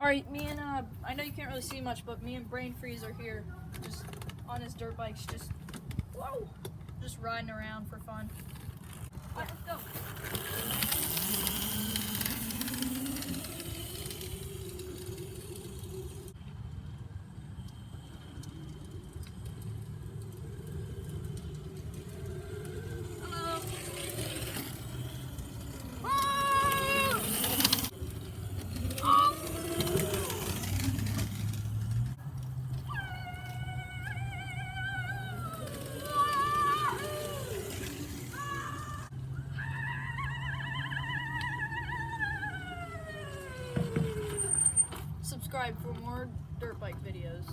Alright, me and, I know you can't really see much, but me and Brain Freeze are here, just on his dirt bikes, just, whoa, just riding around for fun. Alright, let's go. Subscribe for more dirt bike videos.